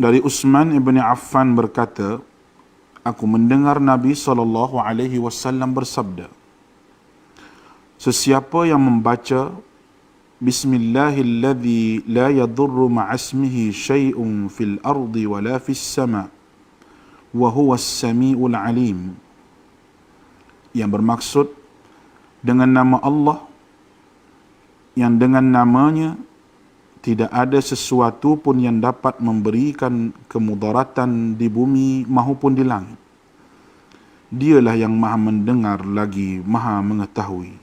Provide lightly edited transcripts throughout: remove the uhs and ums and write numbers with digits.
Dari Utsman ibn Affan berkata, aku mendengar Nabi SAW bersabda, sesiapa yang membaca Bismillahilladzi la yadurru ma'asmihi syai'un fil ardi wala fis sama' wa huwas sami'ul alim, yang bermaksud dengan nama Allah yang dengan namanya tidak ada sesuatu pun yang dapat memberikan kemudaratan di bumi maupun di langit. Dialah yang maha mendengar lagi maha mengetahui.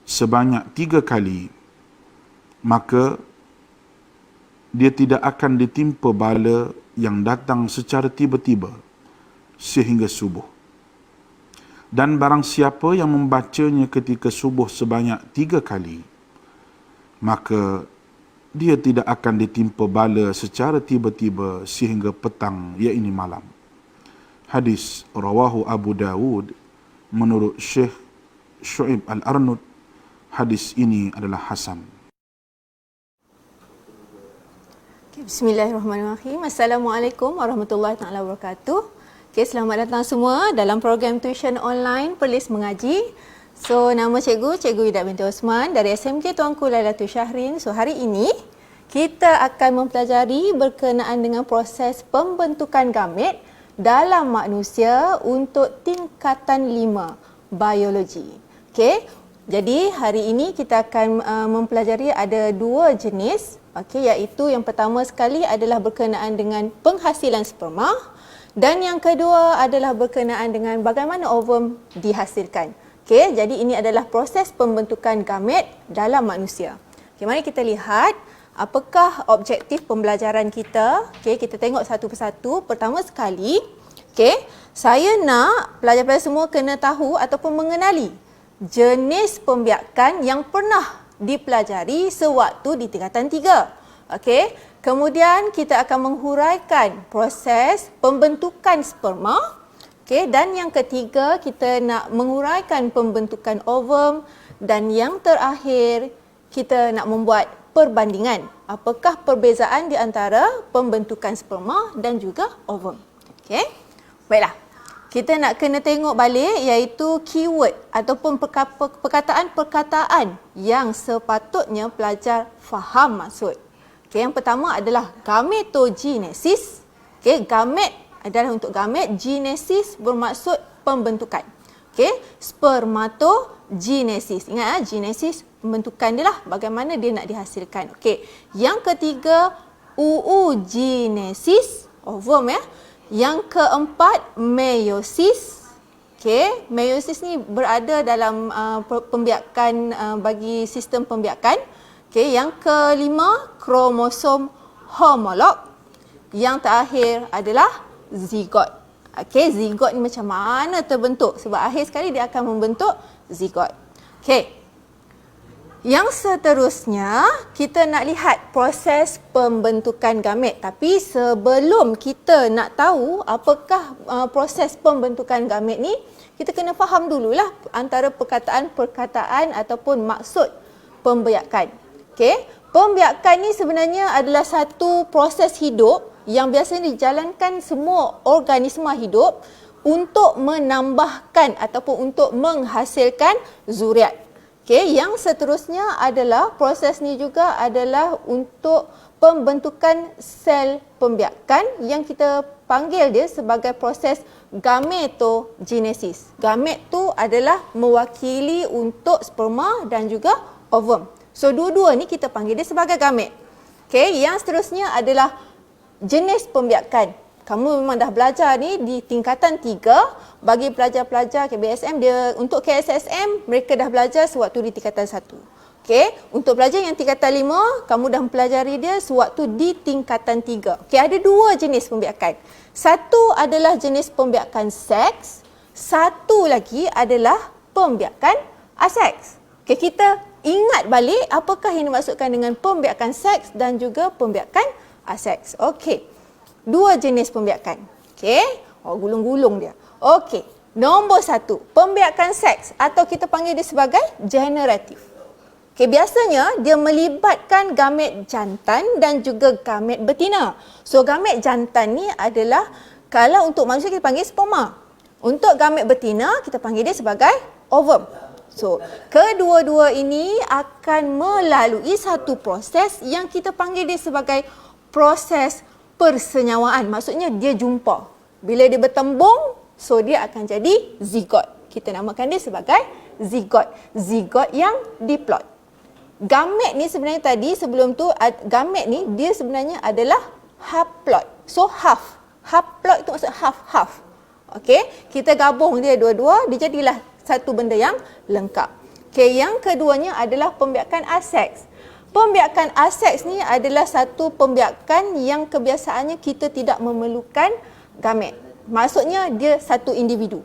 Sebanyak 3 kali, maka dia tidak akan ditimpa bala yang datang secara tiba-tiba sehingga subuh. Dan barang siapa yang membacanya ketika subuh sebanyak 3 kali, maka dia tidak akan ditimpa bala secara tiba-tiba sehingga petang, iaitu malam. Hadis rawahu Abu Dawud menurut Syekh Syu'ib Al-Arnud. Hadis ini adalah hasan. Bismillahirrahmanirrahim. Assalamualaikum warahmatullahi taala wabarakatuh. Selamat datang semua dalam program tuition online Perlis Mengaji. Nama Cikgu Ida binti Osman dari SMK Tuanku Lailatul Syahrin. hari ini kita akan mempelajari berkenaan dengan proses pembentukan gamet dalam manusia untuk tingkatan 5 biologi. Jadi hari ini kita akan mempelajari ada 2 jenis, iaitu yang pertama sekali adalah berkenaan dengan penghasilan sperma dan yang kedua adalah berkenaan dengan bagaimana ovum dihasilkan. Jadi ini adalah proses pembentukan gamet dalam manusia. Mari kita lihat apakah objektif pembelajaran kita. Kita tengok satu persatu. Pertama sekali, saya nak pelajar-pelajar semua kena tahu ataupun mengenali jenis pembiakan yang pernah dipelajari sewaktu di tingkatan 3. Kemudian kita akan menghuraikan proses pembentukan sperma. Dan yang ketiga, kita nak menguraikan pembentukan ovum. Dan yang terakhir, kita nak membuat perbandingan. Apakah perbezaan di antara pembentukan sperma dan juga ovum. Baiklah. Kita nak kena tengok balik iaitu keyword ataupun perkataan-perkataan yang sepatutnya pelajar faham maksud. Yang pertama adalah gametogenesis. Gamet adalah untuk gamet, genesis bermaksud pembentukan. Spermatogenesis. Ingat genesis pembentukan dia lah, bagaimana dia nak dihasilkan. Yang ketiga oogenesis, ovum ya. Yang keempat, meiosis. Meiosis ni berada dalam pembiakan bagi sistem pembiakan. Yang kelima, kromosom homolog. Yang terakhir adalah zigot. Zigot ni macam mana terbentuk? Sebab akhir sekali dia akan membentuk zigot. Yang seterusnya, kita nak lihat proses pembentukan gamet. Tapi sebelum kita nak tahu apakah proses pembentukan gamet ni, kita kena faham dululah antara perkataan-perkataan ataupun maksud pembiakan. Pembiakan ni sebenarnya adalah satu proses hidup yang biasanya dijalankan semua organisma hidup untuk menambahkan ataupun untuk menghasilkan zuriat. Yang seterusnya adalah proses ni juga adalah untuk pembentukan sel pembiakan yang kita panggil dia sebagai proses gametogenesis. Gamet tu adalah mewakili untuk sperma dan juga ovum. Dua-dua ni kita panggil dia sebagai gamet. Yang seterusnya adalah jenis pembiakan. Kamu memang dah belajar ni di tingkatan 3. Bagi pelajar-pelajar KBSM, dia untuk KSSM, mereka dah belajar sewaktu di tingkatan 1. Untuk pelajar yang tingkatan 5, kamu dah mempelajari dia sewaktu di tingkatan 3. Ada 2 jenis pembiakan. Satu adalah jenis pembiakan seks, satu lagi adalah pembiakan aseks. Kita ingat balik apakah yang dimaksudkan dengan pembiakan seks dan juga pembiakan aseks. 2 jenis pembiakan. Gulung-gulung dia. Nombor 1, pembiakan seks atau kita panggil dia sebagai generatif. Okay, biasanya dia melibatkan gamet jantan dan juga gamet betina. So gamet jantan ni adalah, kalau untuk manusia kita panggil sperma. Untuk gamet betina kita panggil dia sebagai ovum. So kedua-dua ini akan melalui satu proses yang kita panggil dia sebagai proses persenyawaan. Maksudnya dia jumpa. Bila dia bertembung, so dia akan jadi zigot. Kita namakan dia sebagai zigot. Zigot yang diploid. Gamet ni sebenarnya tadi sebelum tu, gamet ni dia sebenarnya adalah haploid. So half. Haploid tu maksud half-half. Okey, kita gabung dia dua-dua, dia jadilah satu benda yang lengkap. Okey, yang keduanya adalah pembiakan aseks. Pembiakan aseks ni adalah satu pembiakan yang kebiasaannya kita tidak memerlukan gamet. Maksudnya dia satu individu.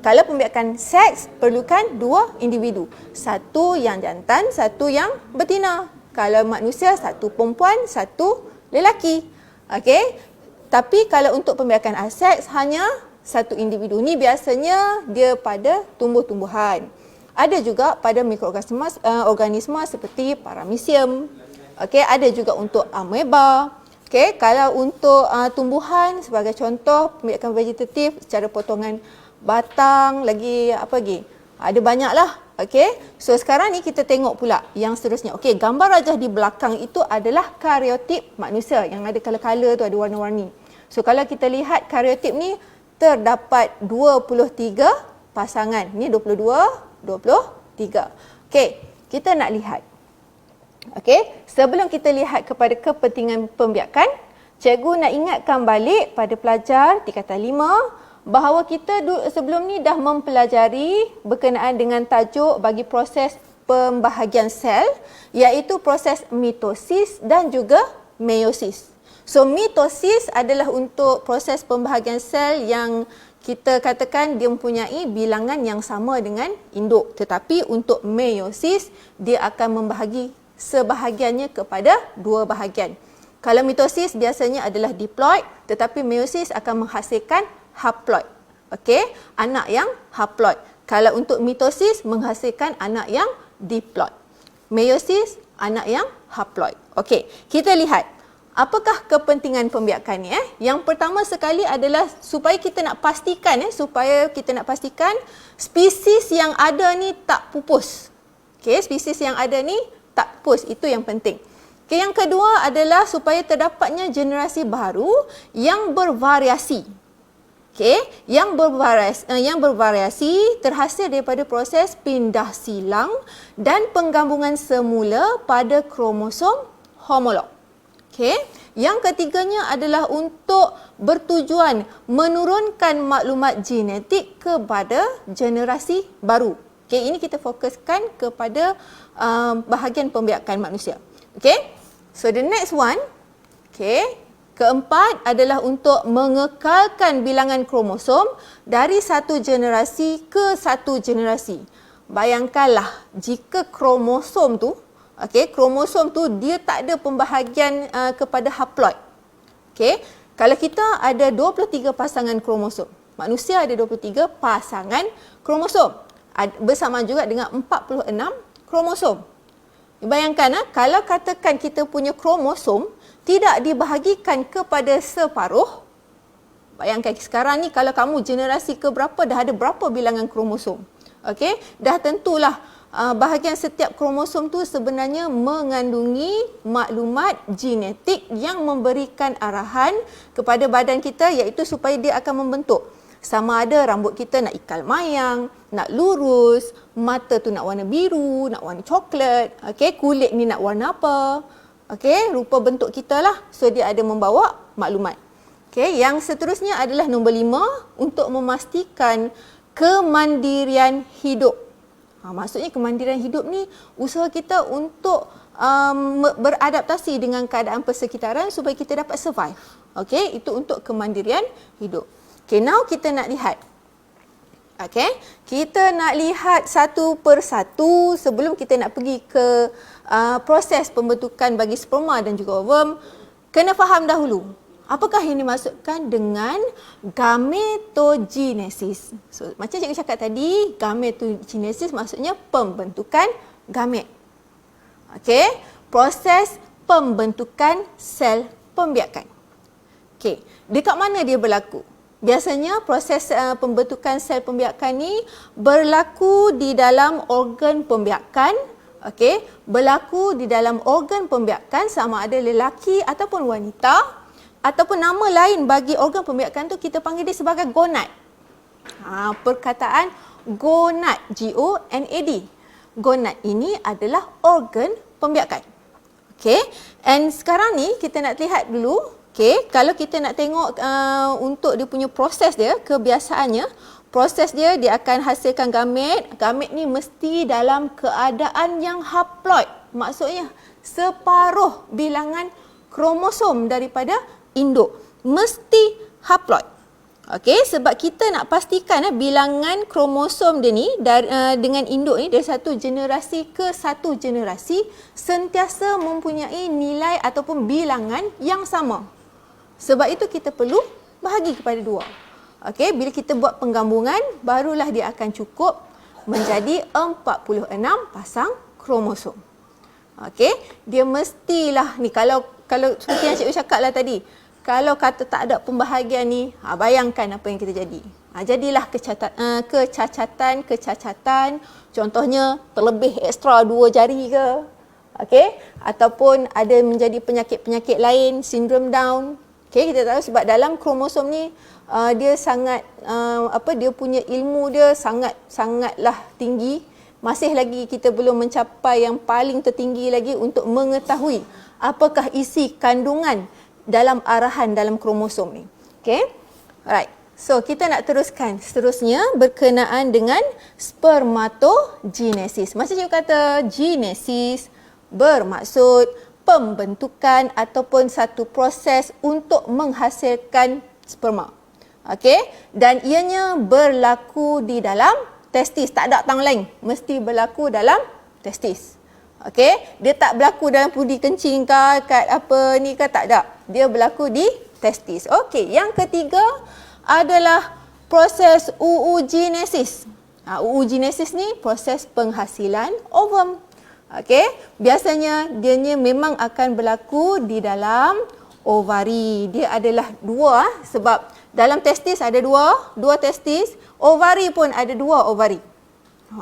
Kalau pembiakan seks, perlukan dua individu. Satu yang jantan, satu yang betina. Kalau manusia, satu perempuan, satu lelaki. Okey. Tapi kalau untuk pembiakan aseks, hanya satu individu. Ni biasanya dia pada tumbuh-tumbuhan. Ada juga pada mikroorganisma organisma seperti paramecium. Okey, ada juga untuk ameba. Okey, kalau untuk tumbuhan sebagai contoh pembiakan vegetatif secara potongan batang, lagi apa lagi? Ada banyaklah. Okey. So sekarang ni kita tengok pula yang seterusnya. Okey, gambar rajah di belakang itu adalah kariotip manusia yang ada color-color tu, ada warna-warni. So kalau kita lihat kariotip ni terdapat 23 pasangan. Ni 22, 23. Okey, kita nak lihat. Okey, sebelum kita lihat kepada kepentingan pembiakan, cikgu nak ingatkan balik pada pelajar tingkatan 5 bahawa kita sebelum ni dah mempelajari berkenaan dengan tajuk bagi proses pembahagian sel, iaitu proses mitosis dan juga meiosis. So mitosis adalah untuk proses pembahagian sel yang kita katakan dia mempunyai bilangan yang sama dengan induk. Tetapi untuk meiosis, dia akan membahagi sebahagiannya kepada dua bahagian. Kalau mitosis biasanya adalah diploid, tetapi meiosis akan menghasilkan haploid. Okey, anak yang haploid. Kalau untuk mitosis menghasilkan anak yang diploid. Meiosis anak yang haploid. Okey, kita lihat apakah kepentingan pembiakan ni. Yang pertama sekali adalah supaya kita nak pastikan spesies yang ada ni tak pupus. Okey, spesies yang ada ni tak pupus, itu yang penting. Okay, yang kedua adalah supaya terdapatnya generasi baru yang bervariasi. Okay, yang bervariasi terhasil daripada proses pindah silang dan penggabungan semula pada kromosom homolog. Okay. Yang ketiganya adalah untuk bertujuan menurunkan maklumat genetik kepada generasi baru. Okay, ini kita fokuskan kepada bahagian pembiakan manusia. Okay, so the next one, okay, keempat adalah untuk mengekalkan bilangan kromosom dari satu generasi ke satu generasi. Bayangkanlah jika kromosom tu, okey, kromosom tu dia tak ada pembahagian kepada haploid. Okey, kalau kita ada 23 pasangan kromosom, manusia ada 23 pasangan kromosom. Bersama juga dengan 46 kromosom. Bayangkan kalau katakan kita punya kromosom tidak dibahagikan kepada separuh. Bayangkan sekarang ni kalau kamu generasi ke berapa dah ada berapa bilangan kromosom. Okey, dah tentulah bahagian setiap kromosom tu sebenarnya mengandungi maklumat genetik yang memberikan arahan kepada badan kita, iaitu supaya dia akan membentuk. Sama ada rambut kita nak ikal mayang, nak lurus, mata tu nak warna biru, nak warna coklat, okey, kulit ni nak warna apa. Okey, rupa bentuk kita lah. So dia ada membawa maklumat. Okey, yang seterusnya adalah nombor 5 untuk memastikan kemandirian hidup. Maksudnya kemandirian hidup ni usaha kita untuk beradaptasi dengan keadaan persekitaran supaya kita dapat survive. Okey, itu untuk kemandirian hidup. Okey, now kita nak lihat. Okey, kita nak lihat satu persatu sebelum kita nak pergi ke proses pembentukan bagi sperma dan juga ovum. Kena faham dahulu, apakah yang dimaksudkan dengan gametogenesis. So, macam cikgu cakap tadi, gametogenesis maksudnya pembentukan gamet. Okey, proses pembentukan sel pembiakan. Okey, dekat mana dia berlaku? Biasanya proses pembentukan sel pembiakan ni berlaku di dalam organ pembiakan. Okey, berlaku di dalam organ pembiakan sama ada lelaki ataupun wanita, ataupun nama lain bagi organ pembiakan tu kita panggil dia sebagai gonad. Perkataan gonad, G-O-N-A-D. Gonad ini adalah organ pembiakan. Okey, and sekarang ni kita nak lihat dulu. Okey, kalau kita nak tengok untuk dia punya proses dia, kebiasaannya, proses dia akan hasilkan gamet. Gamet ni mesti dalam keadaan yang haploid. Maksudnya separuh bilangan kromosom daripada induk. Mesti haploid. Okey, sebab kita nak pastikan bilangan kromosom dia ni dengan induk ni dari satu generasi ke satu generasi sentiasa mempunyai nilai ataupun bilangan yang sama. Sebab itu kita perlu bahagi kepada 2. Okey, bila kita buat penggabungan, barulah dia akan cukup menjadi 46 pasang kromosom. Okey, dia mestilah ni kalau seperti yang cikgu cakap lah tadi, kalau kata tak ada pembahagian ni, bayangkan apa yang kita jadi. Jadilah kecacatan, contohnya terlebih ekstra 2 jari ke. Okey, ataupun ada menjadi penyakit-penyakit lain, sindrom Down. Okey, kita tahu sebab dalam kromosom ni dia sangat dia punya ilmu dia sangatlah tinggi. Masih lagi kita belum mencapai yang paling tertinggi lagi untuk mengetahui apakah isi kandungan dalam arahan dalam kromosom ni. Okey. Alright. So kita nak teruskan seterusnya berkenaan dengan spermatogenesis. Macam cikgu kata, genesis bermaksud pembentukan ataupun satu proses untuk menghasilkan sperma. Okey, dan ianya berlaku di dalam testis, tak ada tang lain, mesti berlaku dalam testis. Okey, dia tak berlaku dalam pudi kencing ke, kat apa ni ke, tak ada. Dia berlaku di testis. Okey, yang ketiga adalah proses oogenesis. Oogenesis ni proses penghasilan ovum. Okey, biasanya dianya memang akan berlaku di dalam ovari. Dia adalah 2 sebab dalam testis ada 2 testis, ovari pun ada 2 ovari.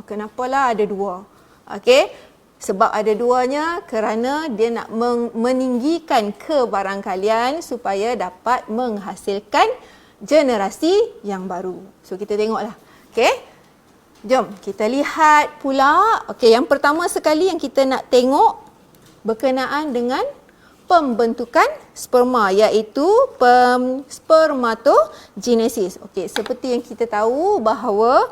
Kenapalah ada 2? Okey, sebab ada 2-nya kerana dia nak meninggikan kebarangkalian supaya dapat menghasilkan generasi yang baru. So kita tengoklah. Okey, jom kita lihat pula. Okey, yang pertama sekali yang kita nak tengok berkenaan dengan pembentukan sperma, iaitu spermatogenesis. Okey, seperti yang kita tahu bahawa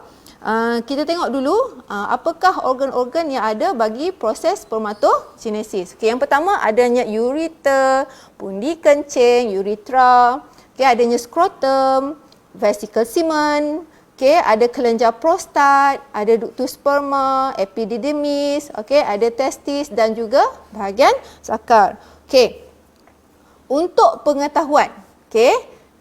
kita tengok dulu apakah organ-organ yang ada bagi proses spermatogenesis. Okey, yang pertama adanya ureter, pundi kencing, urethra. Okey, adanya skrotum, vesicle semen. Okey, ada kelenjar prostat, ada ductus sperma, epididymis, okey, ada testis dan juga bahagian sakar. Okey. Untuk pengetahuan, okey,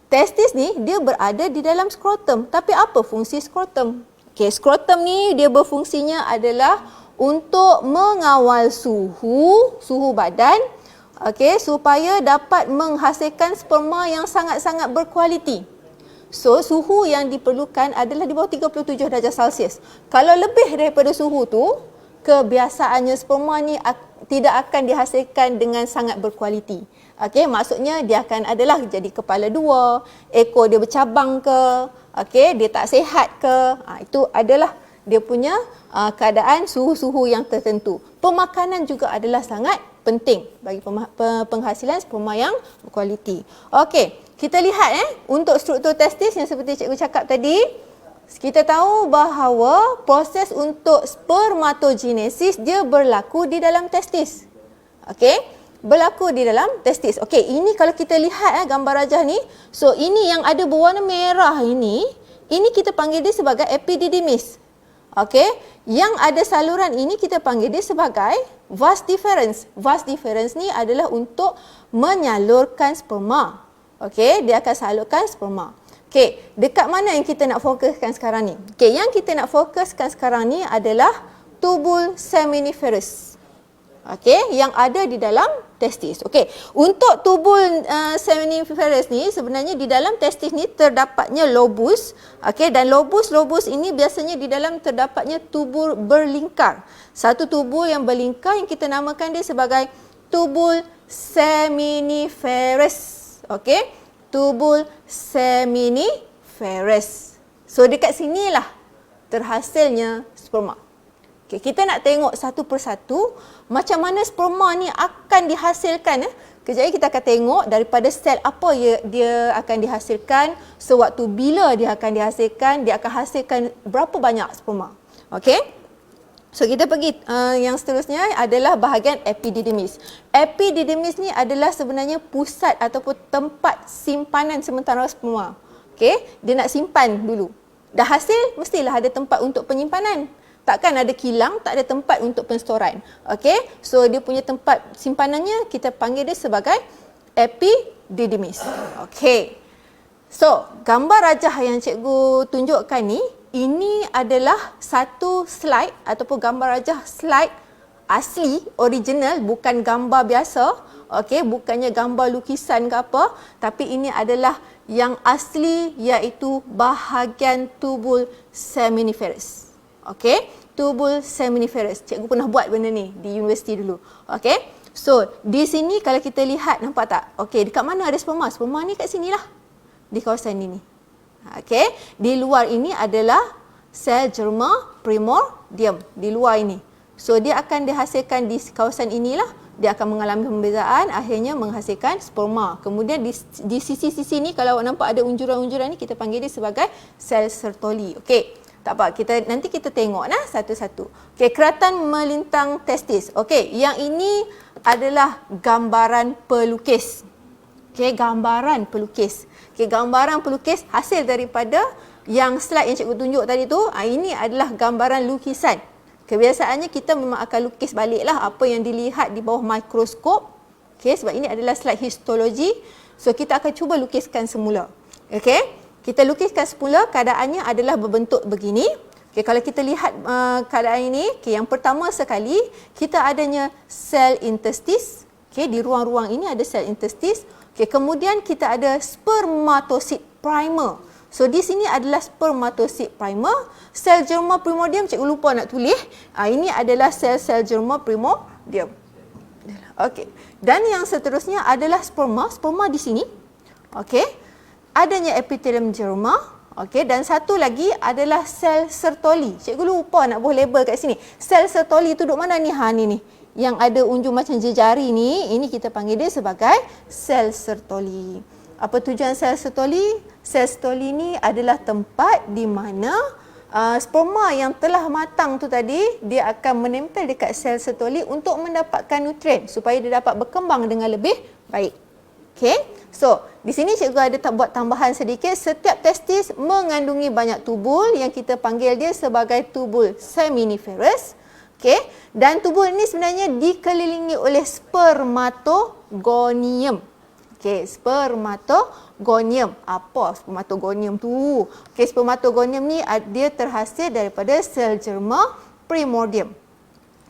testis ni dia berada di dalam skrotum. Tapi apa fungsi skrotum? Okey, skrotum ni dia berfungsinya adalah untuk mengawal suhu badan, okey, supaya dapat menghasilkan sperma yang sangat-sangat berkualiti. So, suhu yang diperlukan adalah di bawah 37 darjah Celsius. Kalau lebih daripada suhu tu, kebiasaannya sperma ni tidak akan dihasilkan dengan sangat berkualiti. Okey, maksudnya dia akan adalah jadi kepala 2, ekor dia bercabang ke, okey, dia tak sihat ke. Itu adalah dia punya keadaan suhu-suhu yang tertentu. Pemakanan juga adalah sangat penting bagi penghasilan sperma yang berkualiti. Okey, kita lihat untuk struktur testis yang seperti cikgu cakap tadi. Kita tahu bahawa proses untuk spermatogenesis dia berlaku di dalam testis. Okey, berlaku di dalam testis. Okey, ini kalau kita lihat gambar rajah ni, so ini yang ada berwarna merah ini kita panggil dia sebagai epididymis. Okey, yang ada saluran ini kita panggil dia sebagai vas deferens. Vas deferens ni adalah untuk menyalurkan sperma. Okey, dia akan salurkan sperma. Okey, dekat mana yang kita nak fokuskan sekarang ni? Okey, yang kita nak fokuskan sekarang ni adalah tubul seminiferus. Okey, yang ada di dalam testis. Okey, untuk tubul seminiferous ni sebenarnya di dalam testis ni terdapatnya lobus. Okey, dan lobus ini biasanya di dalam terdapatnya tubul berlingkar. Satu tubul yang berlingkar yang kita namakan dia sebagai tubul seminiferous. Okey, tubul seminiferous. So dekat sinilah terhasilnya sperma. Okay, kita nak tengok satu persatu macam mana sperma ni akan dihasilkan. Kejap lagi kita akan tengok daripada sel apa dia akan dihasilkan, sewaktu bila dia akan dihasilkan, dia akan hasilkan berapa banyak sperma. Okey. So kita pergi yang seterusnya adalah bahagian epididymis. Epididymis ni adalah sebenarnya pusat ataupun tempat simpanan sementara sperma. Okey, dia nak simpan dulu. Dah hasil mestilah ada tempat untuk penyimpanan. Takkan ada kilang, tak ada tempat untuk penstoran. Okey, so dia punya tempat simpanannya kita panggil dia sebagai epididymis. Okey. So, gambar rajah yang cikgu tunjukkan ni, ini adalah satu slide ataupun gambar rajah slide asli, original, bukan gambar biasa. Okey, bukannya gambar lukisan ke apa, tapi ini adalah yang asli, iaitu bahagian tubul seminiferous. Okey, tubul seminiferous. Cikgu pernah buat benda ni di universiti dulu. Okey. So, di sini kalau kita lihat, nampak tak? Okey, dekat mana ada sperma? Sperma ni kat sinilah. Di kawasan ini. Okey, di luar ini adalah sel germa primordium di luar ini. So, dia akan dihasilkan di kawasan inilah. Dia akan mengalami pembezaan, akhirnya menghasilkan sperma. Kemudian di sisi-sisi ni, kalau awak nampak ada unjuran-unjuran ni, kita panggil dia sebagai sel Sertoli. Okey. Tak apa, nanti kita tengok satu-satu. Okey, keratan melintang testis. Okey, yang ini adalah gambaran pelukis. Okey, gambaran pelukis. Okey, gambaran pelukis hasil daripada yang slide yang cikgu tunjuk tadi tu. Ini adalah gambaran lukisan. Kebiasaannya kita memang akan lukis baliklah apa yang dilihat di bawah mikroskop. Okey, sebab ini adalah slide histologi. So kita akan cuba lukiskan semula. Okey. Kita lukiskan semula, keadaannya adalah berbentuk begini. Okay, kalau kita lihat keadaan ini, okay, yang pertama sekali, kita adanya sel intestis. Okay, di ruang-ruang ini ada sel intestis. Okay, kemudian kita ada spermatosit primer. So, di sini adalah spermatosit primer. Sel germa primordium, cikgu lupa nak tulis. Ini adalah sel-sel germa primordium. Okay. Dan yang seterusnya adalah sperma. Sperma di sini. Okay. Adanya epithelium germa, okey, dan satu lagi adalah sel Sertoli. Cikgu lupa nak buat label kat sini. Sel Sertoli tu duduk mana ni? Ni. Yang ada unjur macam jejari ni, ini kita panggil dia sebagai sel Sertoli. Apa tujuan sel Sertoli? Sel Sertoli ni adalah tempat di mana sperma yang telah matang tu tadi, dia akan menempel dekat sel Sertoli untuk mendapatkan nutrien supaya dia dapat berkembang dengan lebih baik. Okey. So, di sini cikgu ada buat tambahan sedikit. Setiap testis mengandungi banyak tubul yang kita panggil dia sebagai tubul seminiferous. Okey. Dan tubul ini sebenarnya dikelilingi oleh spermatogonium. Okey, spermatogonium. Apa spermatogonium tu? Okey, spermatogonium ni dia terhasil daripada sel germa primordium.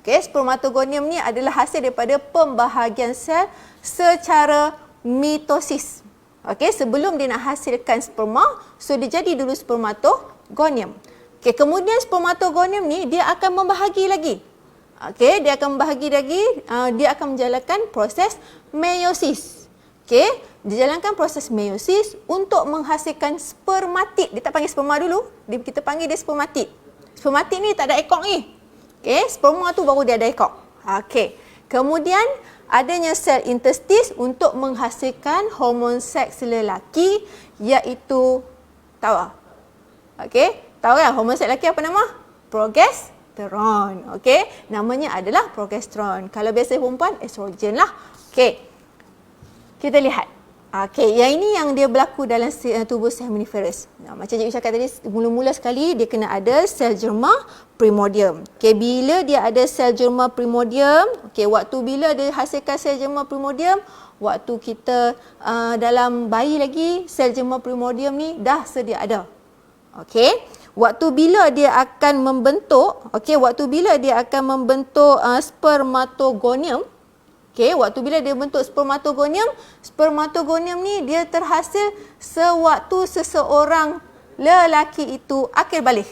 Okey, spermatogonium ni adalah hasil daripada pembahagian sel secara mitosis. Okey, sebelum dia nak hasilkan sperma, so dia jadi dulu spermatogonium. Okey, kemudian spermatogonium ni dia akan membahagi lagi. Okey, dia akan membahagi lagi, dia akan menjalankan proses meiosis. Okey, dijalankan proses meiosis untuk menghasilkan spermatid. Dia tak panggil sperma dulu, kita panggil dia spermatid. Spermatid ni tak ada ekor ni. Okey, sperma tu baru dia ada ekor. Okey. Kemudian adanya sel intestis untuk menghasilkan hormon seks lelaki, iaitu tahu tak? Okey, tahu kan hormon seks lelaki apa nama? Progesteron. Okey, namanya adalah progesteron. Kalau biasa perempuan, estrogen lah. Okey. Kita lihat. Okey, yang ini yang dia berlaku dalam tubuh seminiferous. Macam cikgu cakap tadi, mula-mula sekali dia kena ada sel germa primordium. Okey, bila dia ada sel germa primordium, okey, waktu bila dia hasilkan sel germa primordium, waktu kita dalam bayi lagi, sel germa primordium ni dah sedia ada. Okey, waktu bila dia akan membentuk, waktu bila dia akan membentuk spermatogonium, waktu bila dia bentuk spermatogonium ni dia terhasil sewaktu seseorang lelaki itu akil baligh.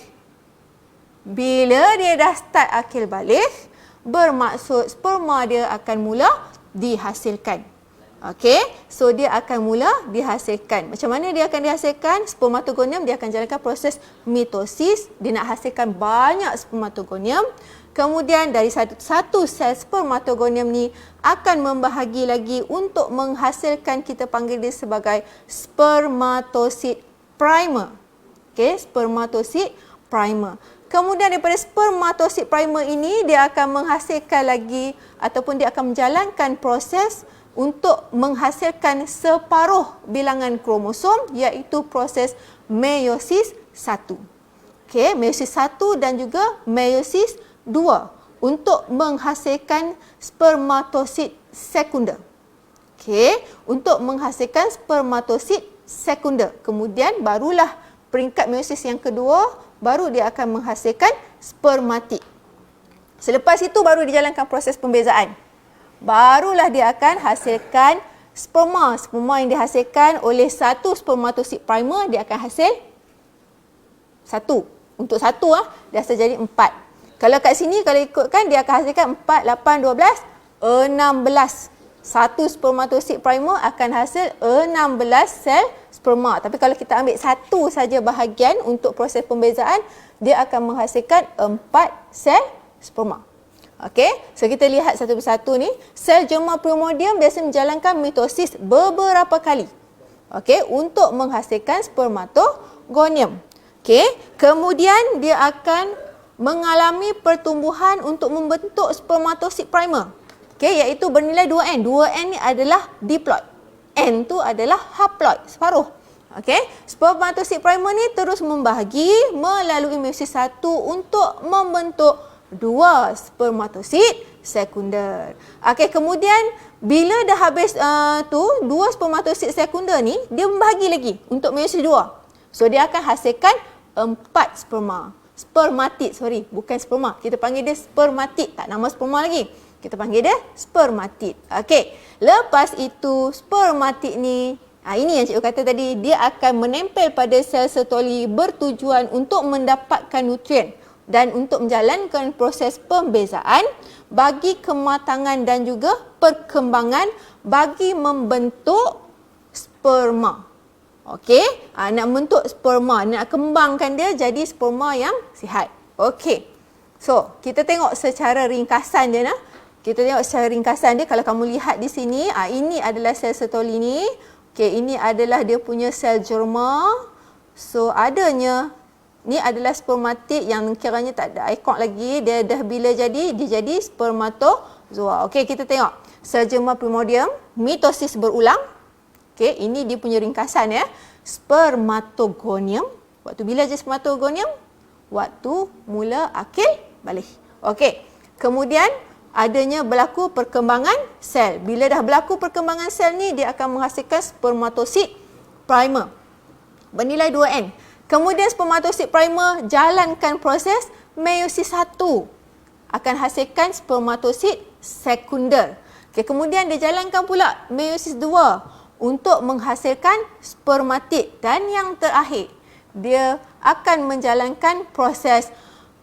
Bila dia dah start akil baligh, bermaksud sperma dia akan mula dihasilkan. So dia akan mula dihasilkan. Macam mana dia akan dihasilkan? Spermatogonium dia akan jalankan proses mitosis. Dia nak hasilkan banyak spermatogonium. Kemudian dari satu sel spermatogonium ni akan membahagi lagi untuk menghasilkan, kita panggil dia sebagai spermatosid primer. Spermatosid primer. Kemudian daripada spermatosid primer ini dia akan menghasilkan lagi ataupun dia akan menjalankan proses untuk menghasilkan separuh bilangan kromosom, iaitu proses meiosis 1. Meiosis 1 dan juga meiosis 2 untuk menghasilkan spermatosid sekunder. Untuk menghasilkan spermatosid sekunder. Kemudian barulah peringkat meiosis yang kedua, baru dia akan menghasilkan spermatid. Selepas itu baru dijalankan proses pembezaan. Barulah dia akan hasilkan sperma. Sperma yang dihasilkan oleh satu spermatosid primer, dia akan hasil 1. Untuk 1 dia hasil jadi 4. Kalau kat sini, kalau ikutkan, dia akan hasilkan 4, 8, 12, 16. Satu spermatosid primer akan hasil 16 sel sperma. Tapi kalau kita ambil satu saja bahagian untuk proses pembezaan, dia akan menghasilkan 4 sel sperma. So kita lihat satu persatu ni. Sel germa primordium biasa menjalankan mitosis beberapa kali. Untuk menghasilkan spermatogonium. Kemudian dia akan mengalami pertumbuhan untuk membentuk spermatosid primer. Iaitu bernilai 2N. 2N ni adalah diploid. N tu adalah haploid, separuh. Spermatosid primer ni terus membahagi melalui meiosis 1 untuk membentuk 2 spermatosid sekunder. Kemudian bila dah habis 2 spermatosid sekunder ni, dia membahagi lagi untuk meiosis 2. So dia akan hasilkan 4 sperma. Spermatid, bukan sperma. Kita panggil dia spermatid, tak nama sperma lagi. Kita panggil dia spermatid. Lepas itu spermatid ni, ini yang cikgu kata tadi, dia akan menempel pada sel sertoli bertujuan untuk mendapatkan nutrien dan untuk menjalankan proses pembezaan bagi kematangan dan juga perkembangan bagi membentuk sperma. Nak membentuk sperma, nak kembangkan dia jadi sperma yang sihat. So, kita tengok secara ringkasan dia nah. Kita tengok secara ringkasan dia. Kalau kamu lihat di sini, ini adalah sel sertoli ni. Ini adalah dia punya sel germa. So, adanya ni adalah spermatid yang kiranya tak ada ikon lagi. Dia dah bila jadi, dia jadi spermatozoa. Kita tengok sel germa primordium, mitosis berulang. Ini dia punya ringkasan ya. Spermatogonium. Waktu bila je spermatogonium? Waktu mula akil baligh. Kemudian adanya berlaku perkembangan sel. Bila dah berlaku perkembangan sel ni, dia akan menghasilkan spermatosid primer bernilai 2N. Kemudian spermatosid primer jalankan proses meiosis 1, akan hasilkan spermatosid sekunder. Kemudian dia jalankan pula meiosis 2 untuk menghasilkan spermatid. Dan yang terakhir, dia akan menjalankan proses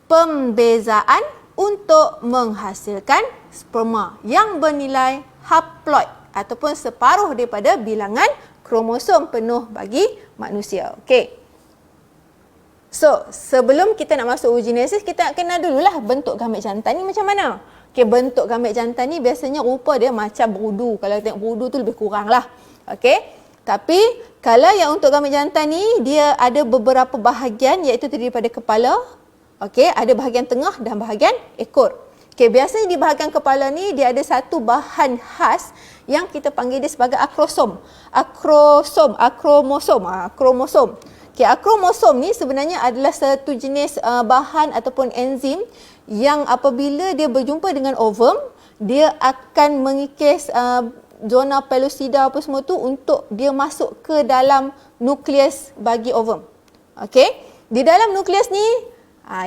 pembezaan untuk menghasilkan sperma yang bernilai haploid ataupun separuh daripada bilangan kromosom penuh bagi manusia. So, sebelum kita nak masuk oogenesis, kita nak kenal dululah bentuk gamet jantan ni macam mana. Bentuk gamet jantan ni biasanya rupa dia macam berudu. Kalau tengok berudu tu lebih kurang lah. Tapi kalau yang untuk gamet jantan ni, dia ada beberapa bahagian, iaitu terdiri daripada kepala, ada bahagian tengah dan bahagian ekor. Biasanya di bahagian kepala ni dia ada satu bahan khas yang kita panggil dia sebagai akrosom. Akromosom. Akromosom ni sebenarnya adalah satu jenis bahan ataupun enzim yang apabila dia berjumpa dengan ovum, dia akan mengikis zona pellucida apa semua tu untuk dia masuk ke dalam nukleus bagi ovum. di dalam nukleus ni,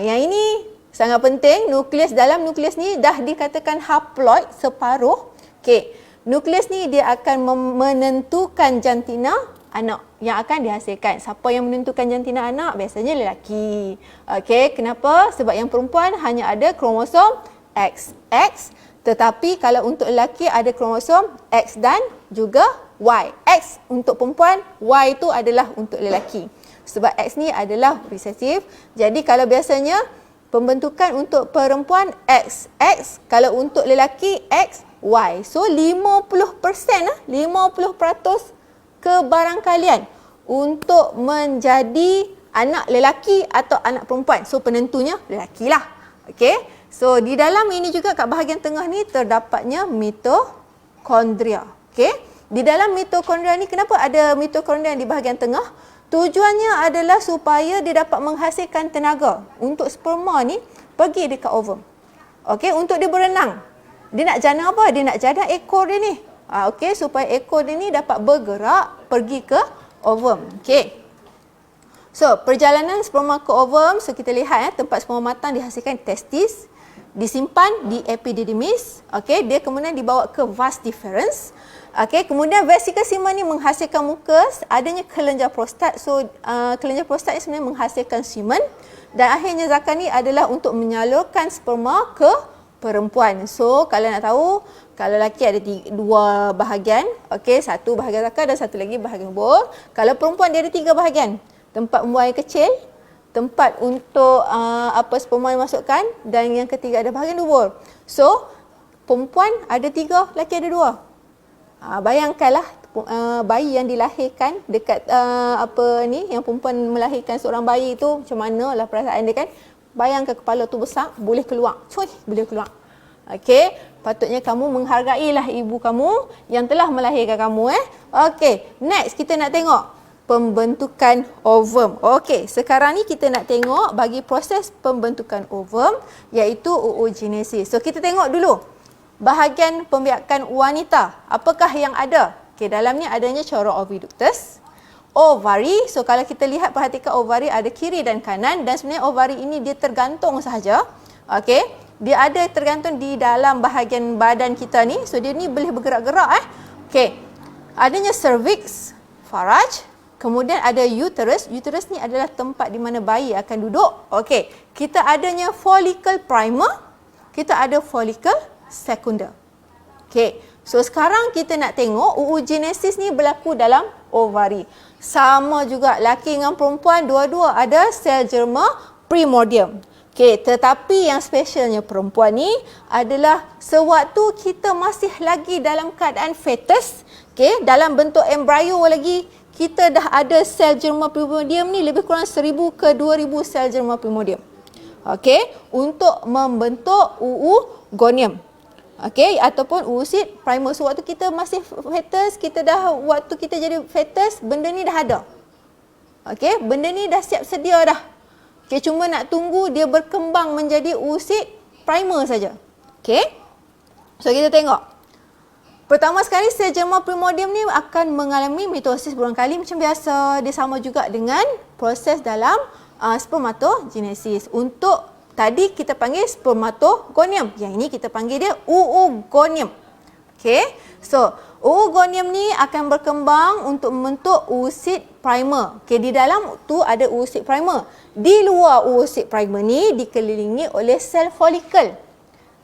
yang ini sangat penting, dalam nukleus ni dah dikatakan haploid separuh. Okey, nukleus ni dia akan menentukan jantina anak yang akan dihasilkan. Siapa yang menentukan jantina anak? Biasanya lelaki. Okey, kenapa? Sebab yang perempuan hanya ada kromosom XX, tetapi kalau untuk lelaki ada kromosom X dan juga Y. X untuk perempuan, Y itu adalah untuk lelaki. Sebab X ni adalah resesif. Jadi kalau biasanya pembentukan untuk perempuan XX, kalau untuk lelaki XY. So 50%, 50% kebarangkalian untuk menjadi anak lelaki atau anak perempuan. So penentunya lelaki lah. Okey. So di dalam ini juga kat bahagian tengah ni terdapatnya mitokondria. Okey. Di dalam mitokondria ni, kenapa ada mitokondria di bahagian tengah? Tujuannya adalah supaya dia dapat menghasilkan tenaga untuk sperma ni pergi dekat ovum. Okey, untuk dia berenang. Dia nak jana apa? Dia nak jana ekor dia ni. Okey, supaya ekor dia ni dapat bergerak pergi ke ovum. Okey. So, perjalanan sperma ke ovum, so kita lihat tempat sperma matang dihasilkan testis, disimpan di epididymis. Okey, dia kemudian dibawa ke vas deferens. Okey, kemudian vesikel semen ni menghasilkan mukus, adanya kelenjar prostat. So, kelenjar prostat ni sebenarnya menghasilkan semen, dan akhirnya zakar ni adalah untuk menyalurkan sperma ke perempuan. So, kalau nak tahu, kalau lelaki ada dua bahagian, okey, satu bahagian zakar dan satu lagi bahagian dubur. Kalau perempuan dia ada 3 bahagian. Tempat membuang air kecil, tempat untuk sperma dimasukkan, dan yang ketiga ada bahagian dubur. So, perempuan ada 3, lelaki ada 2. Bayangkanlah bayi yang dilahirkan dekat yang perempuan melahirkan seorang bayi itu, macam manalah perasaan dia kan. Bayangkan kepala tu besar, boleh keluar. Boleh keluar. Okey, patutnya kamu menghargailah ibu kamu yang telah melahirkan kamu. Okey, next kita nak tengok pembentukan ovum. Okey, sekarang ni kita nak tengok bagi proses pembentukan ovum, iaitu oogenesis. So kita tengok dulu bahagian pembiakan wanita. Apakah yang ada? Okey, dalamnya adanya corong oviductus, ovari. So kalau kita lihat, perhatikan ovari ada kiri dan kanan, dan sebenarnya ovari ini dia tergantung sahaja. Okey, dia ada tergantung di dalam bahagian badan kita ni. So dia ni boleh bergerak-gerak. Okey, adanya cervix, faraj, kemudian ada uterus. Uterus ni adalah tempat di mana bayi akan duduk. Okey, kita adanya follicle primer, kita ada follicle sekunder. Okey, so sekarang kita nak tengok oogenesis ni berlaku dalam ovari. Sama juga laki dengan perempuan, dua-dua ada sel germa primordium. Okey, tetapi yang spesialnya perempuan ni adalah sewaktu kita masih lagi dalam keadaan fetus, okey, dalam bentuk embrio lagi, kita dah ada sel germa primordium ni lebih kurang 1000 ke 2000 sel germa primordium. Okey, untuk membentuk oogonium. Okey, ataupun oocyte primer. So waktu kita masih fetus, waktu kita jadi fetus, benda ni dah ada. Okey, benda ni dah siap sedia dah. Okey, cuma nak tunggu dia berkembang menjadi oocyte primer saja. Okey. So kita tengok. Pertama sekali, sel germa primordium ni akan mengalami mitosis berulang kali macam biasa. Dia sama juga dengan proses dalam spermatogenesis. Untuk tadi kita panggil spermatogonium. Yang ini kita panggil dia oogonium. Okey. So, oogonium ni akan berkembang untuk membentuk oocyte primer. Okey, di dalam tu ada oocyte primer. Di luar oocyte primer ni dikelilingi oleh sel folikel.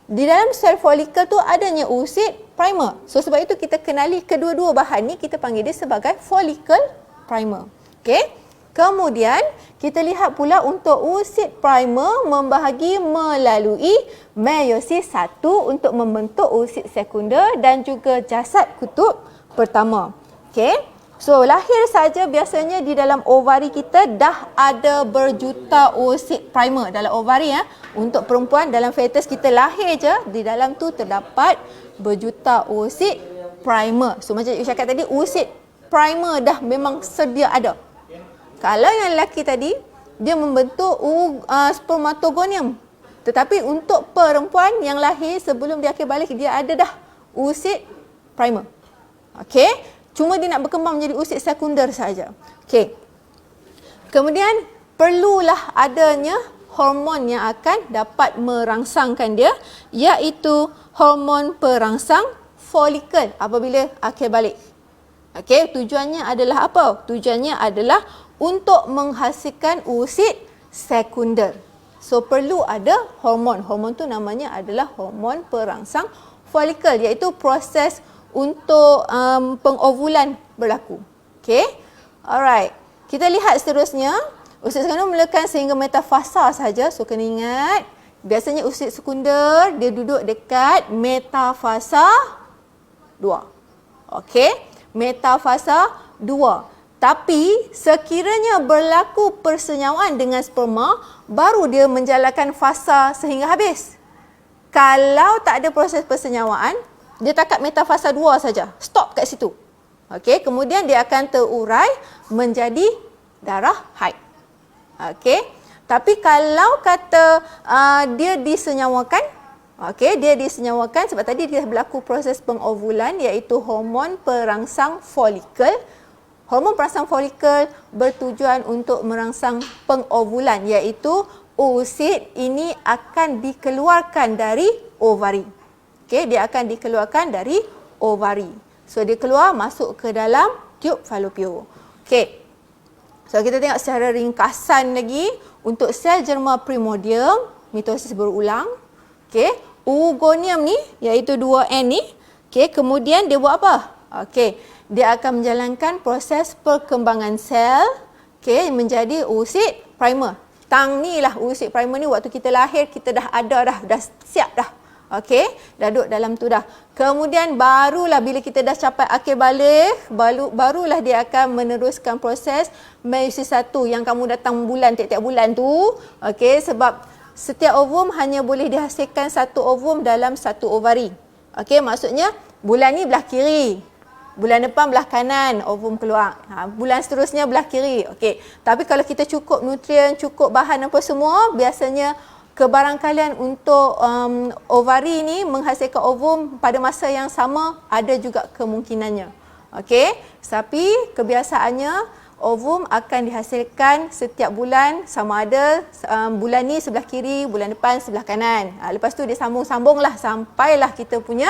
Di dalam sel folikel tu adanya oocyte primer. So, sebab itu kita kenali kedua-dua bahan ni, kita panggil dia sebagai follicle primer. Okey. Kemudian kita lihat pula untuk oocyte primer membahagi melalui meiosis 1 untuk membentuk oocyte sekunder dan juga jasad kutub pertama. Okey. So lahir saja biasanya di dalam ovari kita dah ada berjuta oocyte primer dalam ovari. Untuk perempuan dalam fetus kita lahir je, di dalam tu terdapat berjuta oocyte primer. So macam saya cakap tadi, oocyte primer dah memang sedia ada. Kalau yang lelaki tadi, dia membentuk spermatogonium. Tetapi untuk perempuan yang lahir sebelum dia akhir balik, dia ada dah oocyte primer. Okey, cuma dia nak berkembang menjadi oocyte sekunder saja. Okey. Kemudian perlulah adanya hormon yang akan dapat merangsangkan dia, iaitu hormon perangsang folikel apabila akhir balik. Okey, tujuannya adalah apa? Tujuannya adalah untuk menghasilkan usid sekunder. So perlu ada hormon. Hormon tu namanya adalah hormon perangsang folikel, iaitu proses untuk pengovulan berlaku. Okey. Alright. Kita lihat seterusnya. Usid sekunder mulakan sehingga metafasa saja. So kena ingat, biasanya usid sekunder dia duduk dekat metafasa 2. Okey, metafasa 2. Tapi sekiranya berlaku persenyawaan dengan sperma, baru dia menjalankan fasa sehingga habis. Kalau tak ada proses persenyawaan, dia takat metafasa 2 saja. Stop kat situ. Okey, kemudian dia akan terurai menjadi darah haid. Okey. Tapi kalau kata dia disenyawakan, dia disenyawakan sebab tadi dia berlaku proses pengovulan, iaitu hormon perangsang folikel. Hormon perangsang folikel bertujuan untuk merangsang pengovulan, iaitu usid ini akan dikeluarkan dari ovari. Okey, dia akan dikeluarkan dari ovari. So dia keluar masuk ke dalam tiub falopio. Okey. So kita tengok secara ringkasan lagi, untuk sel germa primordium, mitosis berulang. Okey, oogonium ni iaitu 2N ni, okey, kemudian dia buat apa? Okey, dia akan menjalankan proses perkembangan sel, okey, menjadi usid primer. Tang ni lah usid primer ni, waktu kita lahir kita dah ada dah siap dah. Okey, dah duduk dalam tu dah. Kemudian barulah bila kita dah capai akhir balik, barulah dia akan meneruskan proses meiosis 1 yang kamu datang bulan tiap-tiap bulan tu. Okey, sebab setiap ovum hanya boleh dihasilkan satu ovum dalam satu ovari. Okey, maksudnya bulan ni belah kiri. Bulan depan belah kanan ovum keluar. Bulan seterusnya belah kiri. Okey. Tapi kalau kita cukup nutrien, cukup bahan apa semua, biasanya kebarangkalian untuk ovari ni menghasilkan ovum pada masa yang sama ada juga kemungkinannya. Okey, tapi kebiasaannya ovum akan dihasilkan setiap bulan, sama ada bulan ni sebelah kiri, bulan depan sebelah kanan. Lepas tu dia sambung-sambunglah sampailah kita punya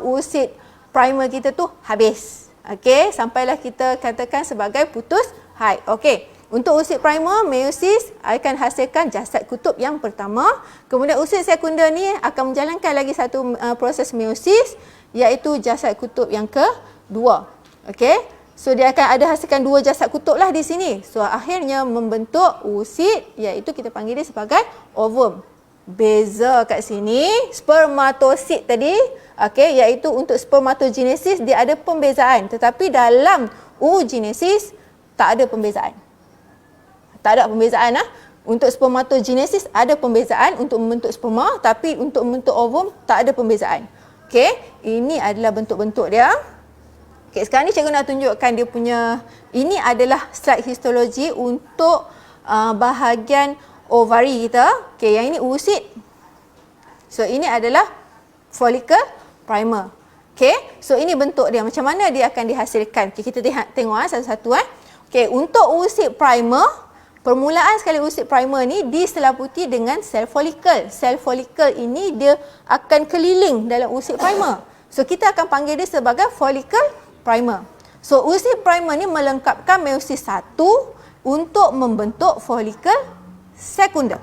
usid primer kita tu habis. Okey, sampailah kita katakan sebagai putus haid. Okey. Untuk usid primer, meiosis akan hasilkan jasad kutub yang pertama. Kemudian usid sekunder ni akan menjalankan lagi satu proses meiosis, iaitu jasad kutub yang kedua. Okey. So dia akan ada hasilkan 2 jasad kutub lah di sini. So akhirnya membentuk usid, iaitu kita panggil dia sebagai ovum. Beza kat sini, spermatosid tadi, okey, iaitu untuk spermatogenesis dia ada pembezaan. Tetapi dalam oogenesis tak ada pembezaan. Tak ada pembezaan lah. Untuk spermatogenesis ada pembezaan untuk membentuk sperma, tapi untuk membentuk ovum tak ada pembezaan. Okey, ini adalah bentuk-bentuk dia. Okey, sekarang ni cikgu nak tunjukkan dia punya, ini adalah slide histologi untuk bahagian ovari kita. Okey, yang ini usid. So ini adalah follicle primer. Okey, so ini bentuk dia, macam mana dia akan dihasilkan. Okay, kita tengok satu-satu. Okey, untuk usid primer, permulaan sekali usid primer ni diselaputi dengan sel folikel. Sel folikel ini dia akan keliling dalam usid primer. So kita akan panggil dia sebagai follicle primer. So usid primer ni melengkapkan meiosis 1 untuk membentuk folikel sekunder.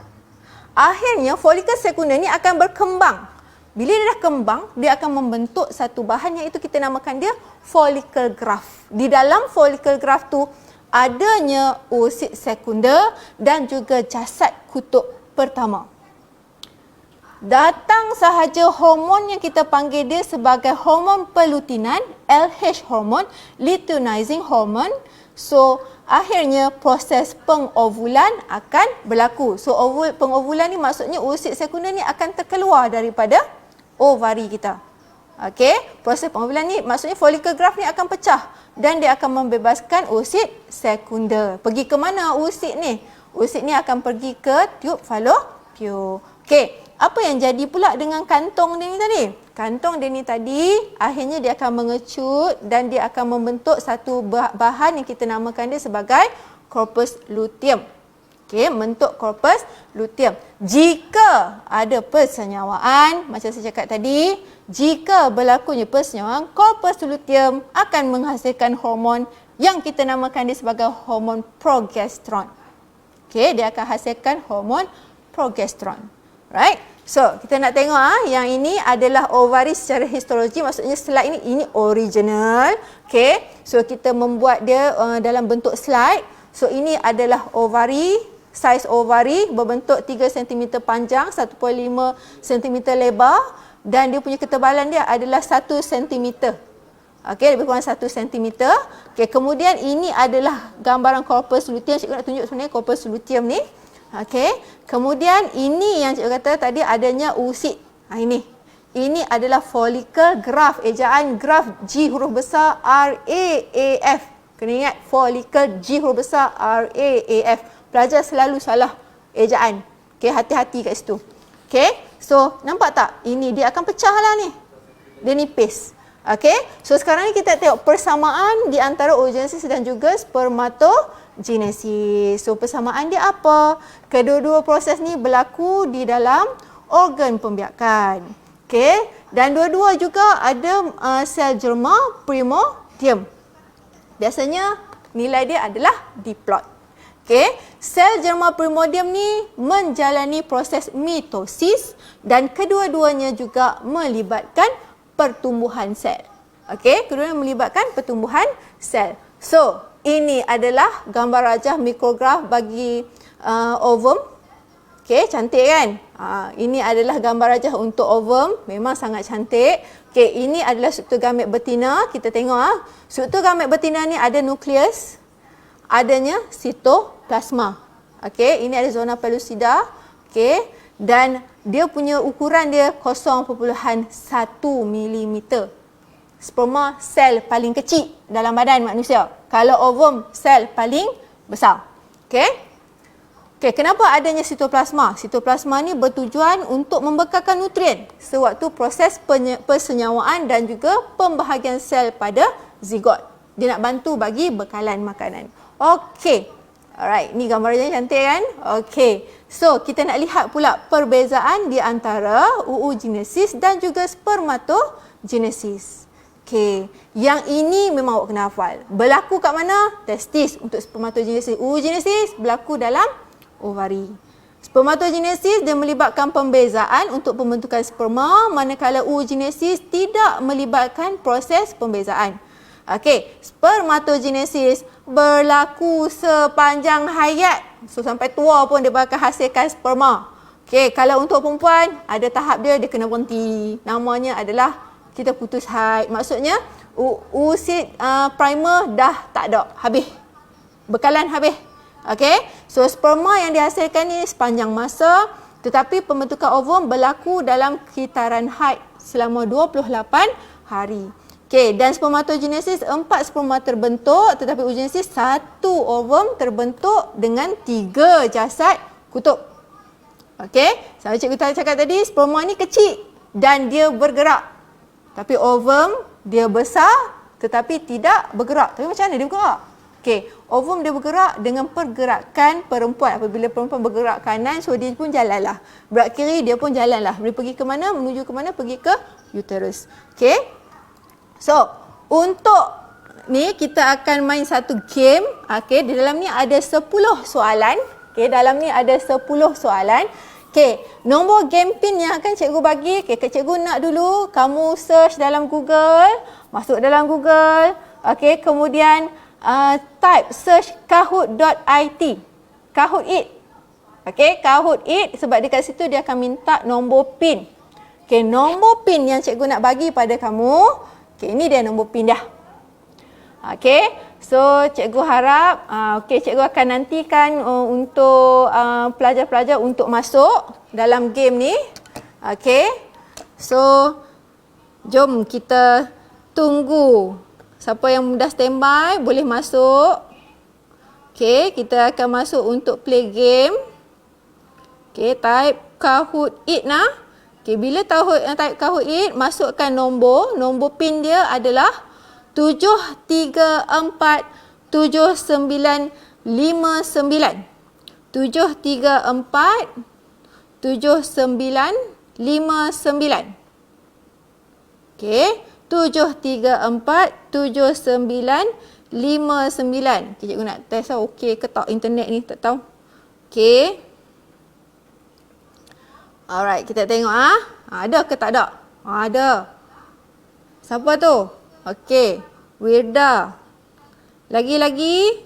Akhirnya folikel sekunder ni akan berkembang. Bila dia dah kembang, dia akan membentuk satu bahan, iaitu kita namakan dia follicle graft. Di dalam follicle graft tu adanya usid sekunder dan juga jasad kutub pertama. Datang sahaja hormon yang kita panggil dia sebagai hormon pelutinan, LH hormon, luteinizing hormone. So akhirnya proses pengovulan akan berlaku. So pengovulan ni maksudnya usid sekunder ni akan terkeluar daripada ovari kita. Okey, proses pengovulan ni maksudnya follicle graft ni akan pecah dan dia akan membebaskan usid sekunder. Pergi ke mana usid ni? Usid ni akan pergi ke tiub falopio. Okey, apa yang jadi pula dengan kantong dia ni tadi? Kantong dia ni tadi akhirnya dia akan mengecut dan dia akan membentuk satu bahan yang kita namakan dia sebagai corpus luteum. Okey, membentuk korpus luteum. Jika ada persenyawaan, macam saya cakap tadi, jika berlakunya persenyawaan, korpus luteum akan menghasilkan hormon yang kita namakan dia sebagai hormon progesteron. Okey, dia akan hasilkan hormon progesteron. Right? So, kita nak tengok yang ini adalah ovari secara histologi, maksudnya slide ini original. Okey. So, kita membuat dia dalam bentuk slide. So, ini adalah ovari, saiz ovari berbentuk 3 cm panjang, 1.5 cm lebar dan dia punya ketebalan dia adalah 1 cm. Okey, lebih kurang 1 cm. Okey, kemudian ini adalah gambaran corpus luteum. Cikgu nak tunjuk sebenarnya corpus luteum ni. Okey, kemudian ini yang cikgu kata tadi adanya oocyte. Ini. Ini adalah follicle graft, ejaan graft G huruf besar RAAF. Kena ingat follicle G huruf besar RAAF. Pelajar selalu salah ejaan. Okey, hati-hati kat situ. Okey, so nampak tak? Ini dia akan pecah lah ni. Dia nipis. Okey, so sekarang ni kita tengok persamaan di antara oogenesis dan juga spermatogenesis. So persamaan dia apa? Kedua-dua proses ni berlaku di dalam organ pembiakan. Okey, dan dua-dua juga ada sel germa primordium. Biasanya nilai dia adalah diplot. Okey, sel germa primordium ni menjalani proses mitosis dan kedua-duanya juga melibatkan pertumbuhan sel. Okey, keduanya melibatkan pertumbuhan sel. So, ini adalah gambar rajah mikrograf bagi ovum. Okey, cantik kan? Ini adalah gambar rajah untuk ovum, memang sangat cantik. Okey, ini adalah struktur gamet betina. Kita tengok struktur gamet betina ni ada nukleus, adanya sitoplasma. Okey, ini ada zona pellucida. Okey, dan dia punya ukuran dia 0.1 mm. Sperma sel paling kecil dalam badan manusia. Kalau ovum sel paling besar. Okey. Okey, kenapa adanya sitoplasma? Sitoplasma ni bertujuan untuk membekalkan nutrien sewaktu proses persenyawaan dan juga pembahagian sel pada zigot. Dia nak bantu bagi bekalan makanan. Okey. Alright, ni gambarnya cantik kan? Okey. So, kita nak lihat pula perbezaan di antara oogenesis dan juga spermatogenesis. Okey, yang ini memang awak kena hafal. Berlaku kat mana? Testis untuk spermatogenesis. Oogenesis berlaku dalam ovari. Spermatogenesis dia melibatkan pembezaan untuk pembentukan sperma, manakala oogenesis tidak melibatkan proses pembezaan. Okey, spermatogenesis berlaku sepanjang hayat. So sampai tua pun dia bakal hasilkan sperma. Okey, kalau untuk perempuan ada tahap dia kena berhenti. Namanya adalah kita putus haid. Maksudnya oocyte primer dah tak ada, habis. Bekalan habis. Okey, so sperma yang dihasilkan ni sepanjang masa, tetapi pembentukan ovum berlaku dalam kitaran haid selama 28 hari. Okey, dan spermatogenesis 4 sperma terbentuk, tetapi oogenesis 1 ovum terbentuk dengan 3 jasad kutub. Okey, sama cikgu cakap tadi, sperma ni kecil dan dia bergerak. Tapi ovum dia besar tetapi tidak bergerak. Tapi macam mana dia bergerak? Okey, ovum dia bergerak dengan pergerakan perempuan. Apabila perempuan bergerak kanan, so dia pun jalanlah. Berat kiri dia pun jalanlah. Dia pergi ke mana? Menuju ke mana? Pergi ke uterus. Okey. So, untuk ni kita akan main satu game. Okey, di dalam ni ada 10 soalan. Okey, dalam ni ada 10 soalan. Okey, nombor game pin yang akan cikgu bagi, cikgu nak dulu kamu search dalam Google, masuk dalam Google. Okey, kemudian type search kahoot.it. Kahoot it. Okey, Kahoot it, sebab dekat situ dia akan minta nombor pin. Okey, nombor pin yang cikgu nak bagi pada kamu. Okey, ini dia nombor pin dah. Okey, so cikgu harap cikgu akan nantikan untuk pelajar-pelajar untuk masuk dalam game ni. Okey. So jom kita tunggu. Siapa yang dah standby boleh masuk. Okey, kita akan masuk untuk play game. Okey, type Kahoot it nah. Okey, bila type Kahoot it, masukkan nombor pin dia adalah 734795 734 7959. Okey, 734 7959. Okay, cikgu nak test okey ke tak internet ni, tak tahu. Okey. Alright, kita tengok ada ke tak ada? Ada. Siapa tu? Okey, Wirda. Lagi-lagi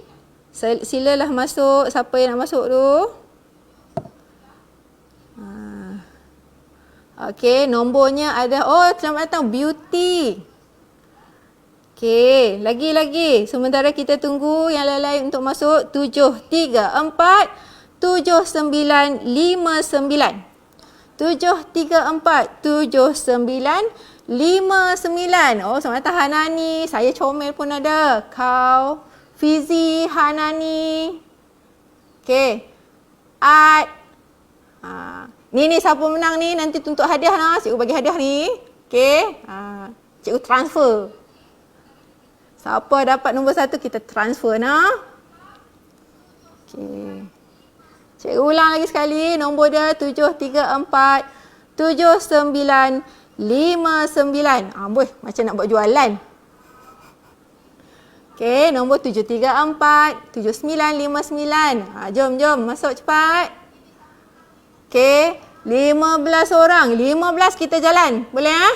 silalah masuk, siapa yang nak masuk tu? Okey, nombornya ada, selamat datang Beauty. Okey, lagi-lagi. Sementara kita tunggu yang lain-lain untuk masuk. 734 7959. 734 7959. Selamat datang Hanani. Saya comel pun ada. Kau, Fizi, Hanani. Okey. Ad. Ni siapa menang ni? Nanti tuntut hadiah lah. Cikgu bagi hadiah ni. Okey. Cikgu transfer. Siapa dapat nombor 1 kita transfer nah. Okey. Cikgu ulang lagi sekali. Nombor dia 734 7959. Macam nak buat jualan. Okey, nombor 734 7959. Jom masuk cepat. Okey, 15 orang. 15 kita jalan. Boleh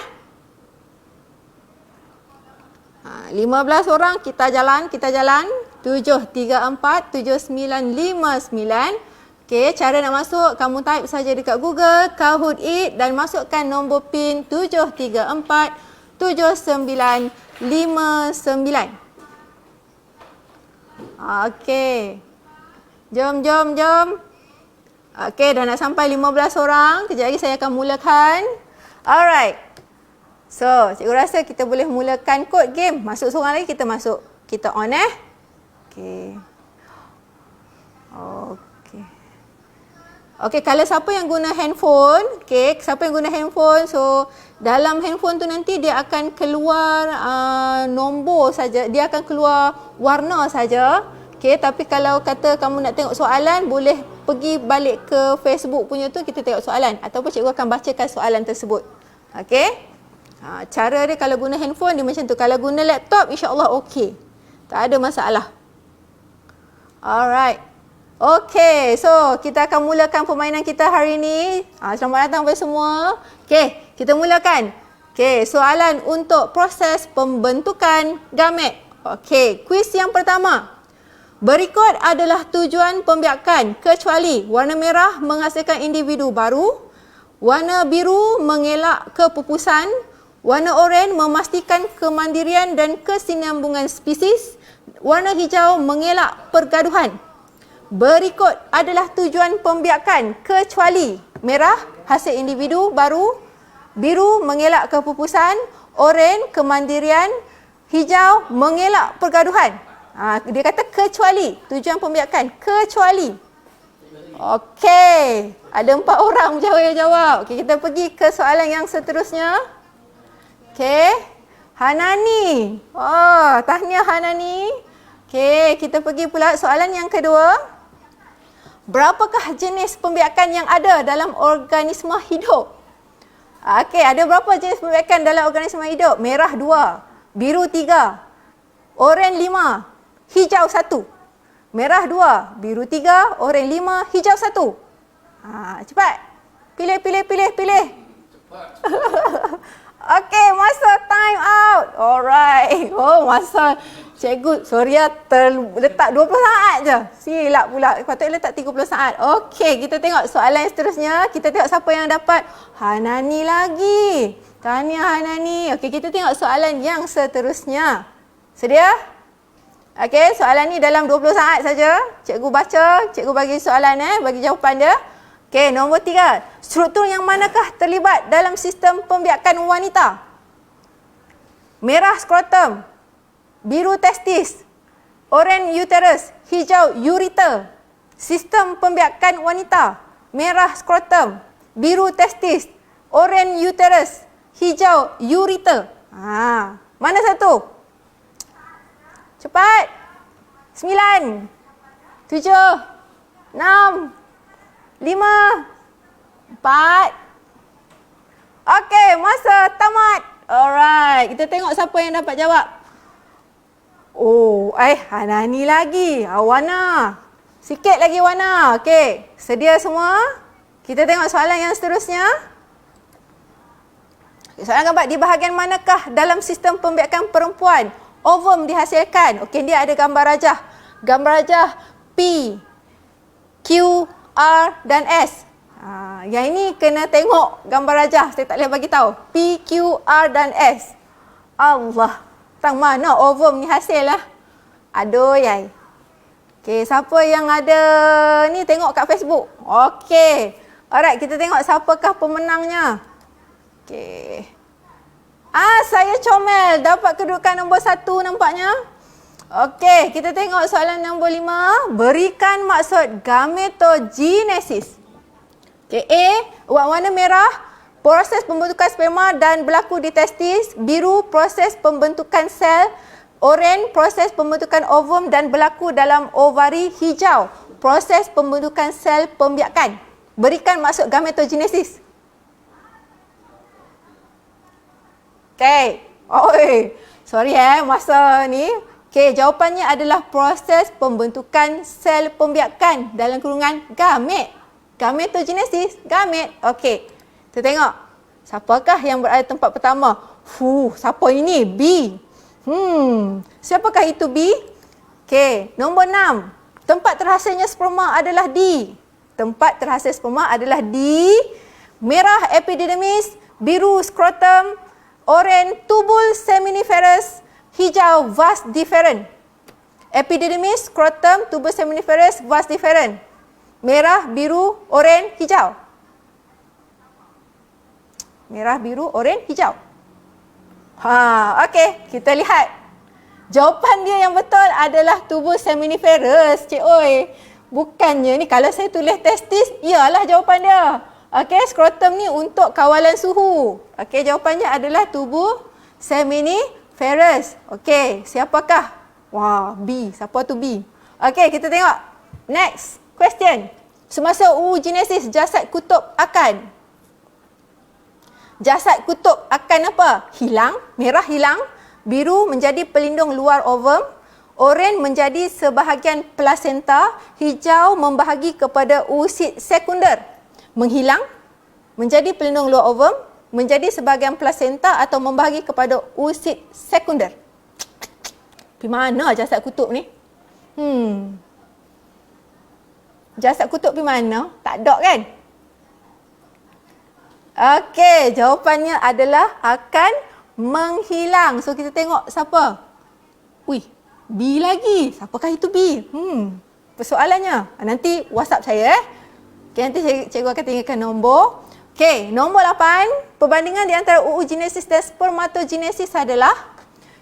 15 orang kita jalan. 734 7959. Okey, cara nak masuk, kamu type saja dekat Google Kahoot It dan masukkan nombor PIN 734 7959. Okey. Jom. Okey, dah nak sampai 15 orang. Kejap lagi saya akan mulakan. Alright. So, cikgu rasa kita boleh mulakan kod game. Masuk seorang lagi, kita masuk. Kita on Okey. Okey, kalau siapa yang guna handphone, siapa yang guna handphone, so dalam handphone tu nanti dia akan keluar nombor saja, dia akan keluar warna saja. Okey, tapi kalau kata kamu nak tengok soalan, boleh pergi balik ke Facebook punya tu, kita tengok soalan ataupun cikgu akan bacakan soalan tersebut. Okey? Cara dia kalau guna handphone dia macam tu. Kalau guna laptop insya-Allah okey. Tak ada masalah. Alright. Okey, so kita akan mulakan permainan kita hari ini. Selamat datang kepada semua. Okey, kita mulakan. Okey, soalan untuk proses pembentukan gamet. Okey, kuis yang pertama. Berikut adalah tujuan pembiakan kecuali warna merah menghasilkan individu baru, warna biru mengelak kepupusan, warna oranye memastikan kemandirian dan kesinambungan spesies, warna hijau mengelak pergaduhan. Berikut adalah tujuan pembiakan kecuali merah hasil individu baru, biru mengelak kepupusan, oranye kemandirian, hijau mengelak pergaduhan. Dia kata kecuali, tujuan pembiakan kecuali. Okey, ada 4 orang jawab. Okey, kita pergi ke soalan yang seterusnya. Okey, Hanani. Tahniah Hanani. Okey, kita pergi pula soalan yang kedua. Berapakah jenis pembiakan yang ada dalam organisma hidup? Okey, ada berapa jenis pembiakan dalam organisma hidup? Merah 2, biru 3, oranye 5, hijau 1. Merah 2, biru 3, oranye 5, hijau 1. Cepat. Pilih. Cepat. Okey, masa time out. Alright. Masa cikgu Soria terletak 20 saat je. Silap pula. Patutnya letak 30 saat. Okey, kita tengok soalan seterusnya. Kita tengok siapa yang dapat. Hanani lagi. Tahniah Hanani. Okey, kita tengok soalan yang seterusnya. Sedia? Okey, soalan ni dalam 20 saat saja. Cikgu baca, cikgu bagi soalan bagi jawapan dia. Okey, nombor 3. Struktur yang manakah terlibat dalam sistem pembiakan wanita? Merah skrotum, biru testis, oranye uterus, hijau ureta. Sistem pembiakan wanita. Merah skrotum, biru testis, oranye uterus, hijau ureta. Mana satu? Cepat. 9, 7, 6, 5, 4. Okey, masa tamat. Alright, kita tengok siapa yang dapat jawab. Oh, Hanani lagi. Wana. Sikit lagi Wana. Okey, sedia semua? Kita tengok soalan yang seterusnya. Soalan keempat, di bahagian manakah dalam sistem pembiakan perempuan ovum dihasilkan? Okey, dia ada gambar rajah. Gambar rajah P, Q, R dan S. Yang ini kena tengok gambar rajah. Saya tak boleh bagi tahu. P, Q, R dan S. Allah. Tang mana ovum ni hasil lah. Aduh yai. Okey, siapa yang ada ni tengok kat Facebook. Okey. Alright, kita tengok siapakah pemenangnya. Okey. Saya comel. Dapat kedudukan nombor 1 nampaknya. Okey, kita tengok soalan nombor 5. Berikan maksud gametogenesis. Okay, A, warna merah, proses pembentukan sperma dan berlaku di testis. Biru, proses pembentukan sel. Oranye, proses pembentukan ovum dan berlaku dalam ovari. Hijau, proses pembentukan sel pembiakan. Berikan maksud gametogenesis. Okay. Sorry masa ni. Okay, jawapannya adalah proses pembentukan sel pembiakan dalam kurungan gamet. Gametogenesis, gamet. Okey. Kita tengok. Siapakah yang berada tempat pertama? Siapa ini? B. Siapakah itu B? Okey, nombor 6. Tempat terhasilnya sperma adalah D. Tempat terhasil sperma adalah D. Merah epididymis, biru skrotum, oranye tubul seminiferus, hijau vas deferens. Epididymis, skrotum, tubul seminiferus, vas deferens. Merah, biru, oranye, hijau. Merah, biru, oranye, hijau. Okey, kita lihat. Jawapan dia yang betul adalah tubul seminiferus, cik oi. Bukannya ni kalau saya tulis testis, ialah jawapan dia. Okey, skrotum ni untuk kawalan suhu. Okey, jawapannya adalah tubul seminiferus. Okey, siapakah? B. Siapa tu B? Okey, kita tengok. Next. Question. Semasa oogenesis, jasad kutub akan apa? Hilang. Merah hilang. Biru menjadi pelindung luar ovum. Oranye menjadi sebahagian plasenta. Hijau membahagi kepada oosit sekunder. Menghilang. Menjadi pelindung luar ovum. Menjadi sebahagian plasenta atau membahagi kepada oosit sekunder. Di mana jasad kutub ni? Jasad kutub pergi mana? Tak ada kan? Okey, jawapannya adalah akan menghilang. So, kita tengok siapa? B lagi. Siapakah itu B? Persoalannya. Nanti WhatsApp saya. Okay, nanti cikgu akan tinggalkan nombor. Okey, nombor 8. Perbandingan di antara oogenesis dan spermatogenesis adalah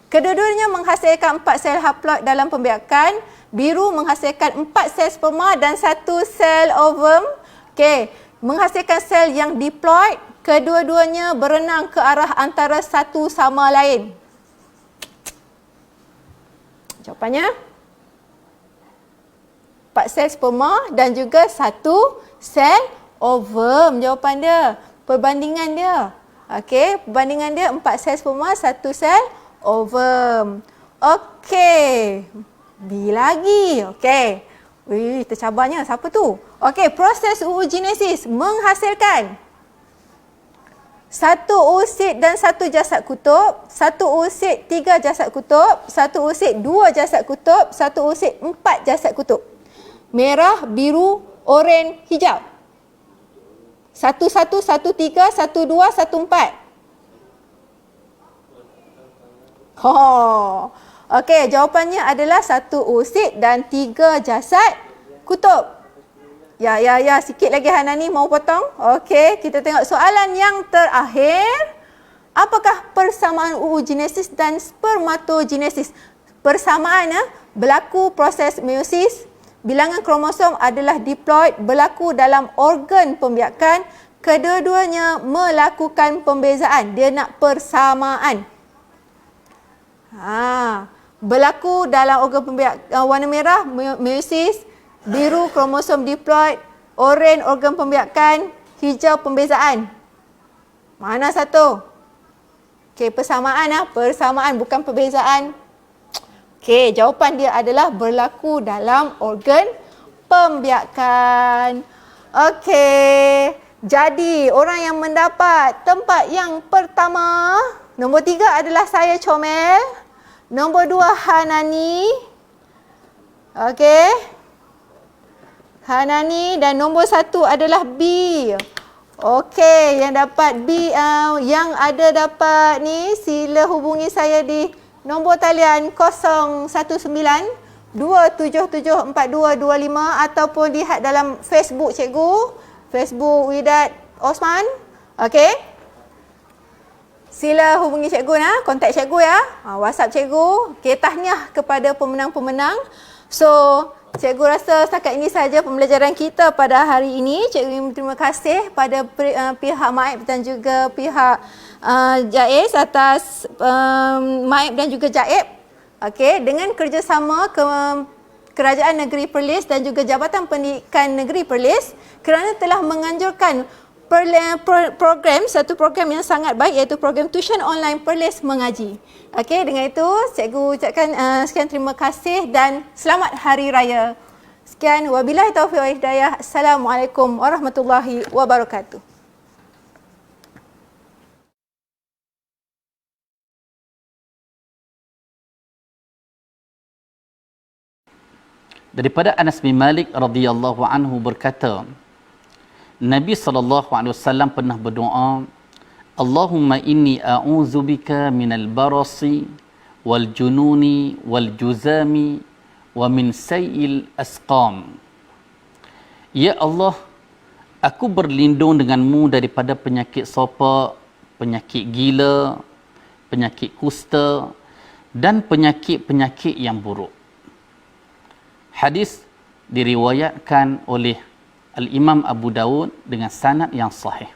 kedua-duanya menghasilkan 4 sel haploid dalam pembiakan. Biru menghasilkan 4 sel sperma dan 1 sel ovum. Okey, menghasilkan sel yang diploid. Kedua-duanya berenang ke arah antara satu sama lain. Jawapannya 4 sel sperma dan juga 1 sel ovum. Jawapan dia. Perbandingan dia. Okey, perbandingan dia 4 sel sperma, 1 sel ovum. Okey. B lagi. Okey. Tercabarnya. Siapa tu? Okey, proses oogenesis menghasilkan 1 oosit dan 1 jasad kutub, 1 oosit 3 jasad kutub, 1 oosit 2 jasad kutub, 1 oosit 4 jasad kutub. Merah, biru, oranye, hijau. 1, 1, 1, 3, 1, 2, 1, 4. Okey, jawapannya adalah 1 oosit dan 3 jasad kutub. Ya, sikit lagi Hanani mau potong. Okey, kita tengok soalan yang terakhir. Apakah persamaan oogenesis dan spermatogenesis? Persamaan berlaku proses meiosis. Bilangan kromosom adalah diploid, berlaku dalam organ pembiakan. Kedua-duanya melakukan pembezaan. Dia nak persamaan. Berlaku dalam organ pembiakan warna merah meiosis, Biru kromosom diploid, oranye organ pembiakan, hijau pembezaan. Mana satu? Okey, persamaan persamaan bukan perbezaan. Okey, jawapan dia adalah berlaku dalam organ pembiakan. Okey, jadi orang yang mendapat tempat yang pertama, nombor 3 adalah saya, Comel. Nombor 2 Hanani. Okey. Hanani, dan nombor 1 adalah B. Okey, yang dapat B, yang ada dapat ni, sila hubungi saya di nombor talian 019-277-4225 ataupun lihat dalam Facebook cikgu, Facebook Widat Osman. Okey. Sila hubungi cikgu kontak cikgu ya. WhatsApp cikgu. Okey, tahniah kepada pemenang-pemenang. So, cikgu rasa setakat ini sahaja pembelajaran kita pada hari ini. Cikgu terima kasih pada pihak MAIP dan juga pihak JAIZ atas MAIP dan juga JAIB. Okey, dengan kerjasama Kerajaan Negeri Perlis dan juga Jabatan Pendidikan Negeri Perlis kerana telah menganjurkan satu program yang sangat baik, iaitu program tuition online Perlis Mengaji. Okey, dengan itu cikgu ucapkan sekian terima kasih dan selamat Hari Raya. Sekian, wabillahi taufiq wal hidayah. Assalamualaikum warahmatullahi wabarakatuh. Daripada Anas bin Malik radhiyallahu anhu berkata, Nabi SAW pernah berdoa, Allahumma inni a'udzubika minal barasi wal jununi wal juzami wa min sayil asqam. Ya Allah, aku berlindung denganmu daripada penyakit sopak, penyakit gila, penyakit kusta dan penyakit-penyakit yang buruk. Hadis diriwayatkan oleh Al-Imam Abu Dawud dengan sanad yang sahih.